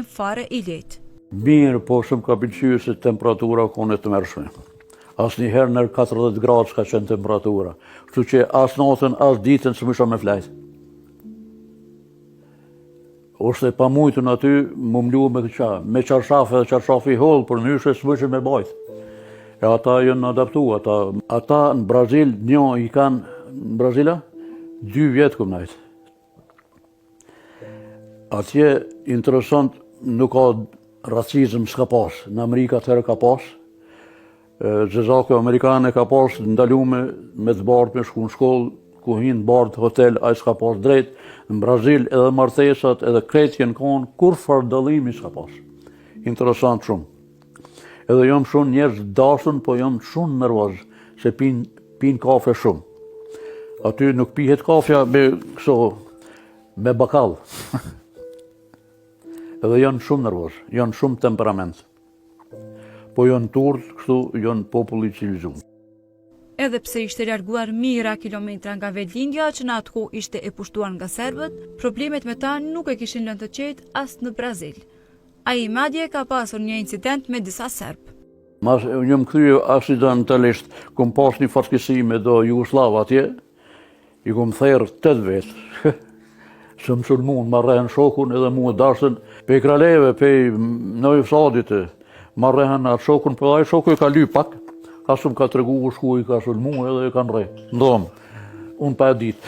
fare i lehtë. Mirë, po shumë ka pëlqyer se temperatura konë të mërshme. Asnjëherë në 40 gradë s'ka qenë temperatura. Kështu që as natën, as ditën s'mësha me flajt. Ose pa mujtën aty, më mlu me këqa, me qarshafe dhe qarshafi hollë, për nyshe s'mëshe me bajt. E ata jënë adaptu, ata në Brazil, i kanë, në Brazila, 2 vjetë këmë najtë. Atje, interesant, nuk ka racizm s'ka pas. Në Amerika të herë ka pas. Gjezake Amerikane ka pas ndalume me të bardë me shku në shkollë, ku hinë bardë hotel, a i s'ka pas drejt. Në Brazil edhe martesat edhe kretjen konë, kur farë dallimi s'ka pas. Interesant shumë. Edhe jam shumë njerëz dashën, po jam shumë nervoz, se pin kafe shumë. Aty nuk pihet kafja me bakall. Edhe janë shumë nervoz, janë shumë temperament. Po janë turp, kështu janë popull i civilizuar. Edhe pse ishte larguar mijëra kilometra nga vendlindja që në atë kohë ishte e pushtuar nga serbët, problemet me ta nuk e kishin lënë të qetë as në Brazil. Ai madje ka pasur një incident me disa serb. Mas një më kthye aksidentalisht, kum pas një fatkeqësi me do Jugoslav atje, i kum therr 8 vetë. Së më sulmun, marrehen shokun edhe mu e dashën, pe kraleve, pe në Ifsadit, marrehen atë shokun, për ai shoku i ka ly pak, ka shumë ka tregu u shku i ka sulmu edhe i ka nrej, ndomë, unë pa e ditë.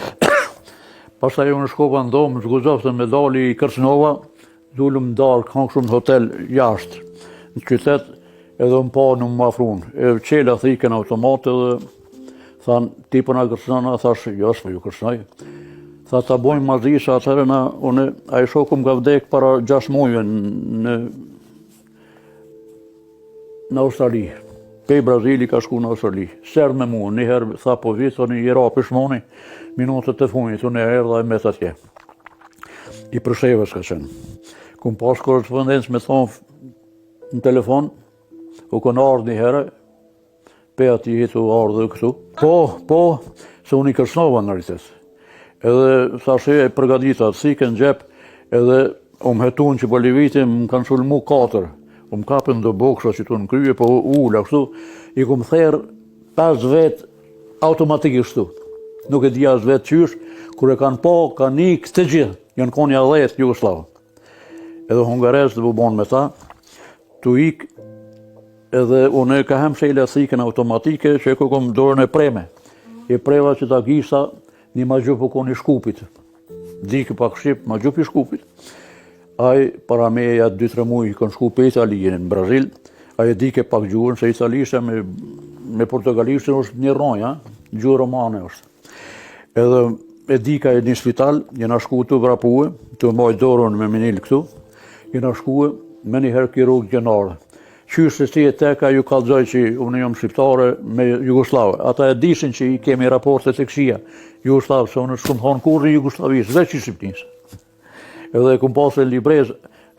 Pastaj unë shkova ndomë, zguzoftën me dali i Kërcnova, dullëm darë, kanë shumë hotel jashtë, në qytet, edhe më pa në më afrun. E qela thiken automat edhe, thanë, ti për nga kërcnona, thash, jo, s'me ju kërcnoj. Tha ta bojmë mazisa atëherë a i shoku më ka vdek para 6 muajve në Australi. Pej Brazili ka shku në Australi. Serdh me mua, njëherë tha po vitë, një jera pishmoni, minutët e funit, unë e herë dhe e met atje. I përsheve s'ka qenë. Kum pas korrespondencë me thonë në telefon, u konë ardhë një herë, pe ati hitu ardhë dhe këtu. Po, se unë i kërcnova në rritet. Edhe thashe e përgadita, thike në gjep, edhe hetun që Bolivitin më kanë sulmu 4. Më kapën do boksha që tu në krye, po ula kështu, i kum therë 5 vetë automatikisht tu. Nuk e dhja as vetë qysh, kur e kanë po, kanë ikë të gjithë, janë konja 10 Jugoslavë. Edhe Hungares dhe bubon me ta, tu ikë, edhe unë ka hem shejle thiken automatike, që e kom dorën e preme. E preva që ta gisa, një ma gjupu ko një shkupit. Dikë pak shqip, ma gjupi shkupit. Aj, para me e atë 2-3 muaj, kanë shku për Italinë në Brazil, aj e dike pak gjuhën, se italishtja me portugalishtin është një ronja, gjuhë romane është. Edhe e dika e një spital, jena shku të vrapue, të mbaj dorën me minil këtu, jena shku me një herë kirurg gjenare. Qysh se si e teka ju kallëzoj që unë jam shqiptare me Jugoslavë. Ata e dishin që i kemi raporte të këshia Jugoslavë, se unë s'kum thonë kur në Jugoslavisë, veç i Shqipnisë. Edhe e kum pasë e librez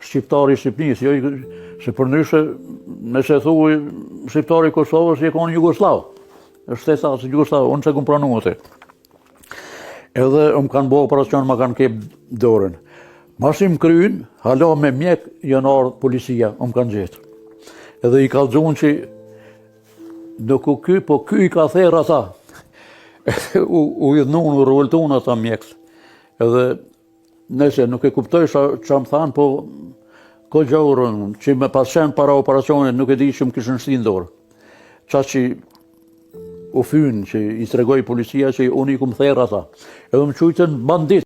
shqiptari i Shqipnisë, se për nyshe, nëse thuj shqiptari i Kosovës, je konë Jugoslavë. është të thasë Jugoslavë, unë që kum pranu atë. Edhe më kanë bo operacion, më kanë kep dorën. Masim kryin, hala me mjek janë ardhë policia, më kanë gjetë. Edhe i kallëzun që nuk u ky, po ky i ka therë ata. u idhnun, u rëvëltun ata mjekës. Edhe nëse nuk e kuptoj që më thanë, po ko gjaurën, që me pas qenë para operacionit, nuk e di që më kishën shtin dorë. Qa që u fynë, që i tregoj policia që unë i kum therë ata. Edhe më qujtën bandit.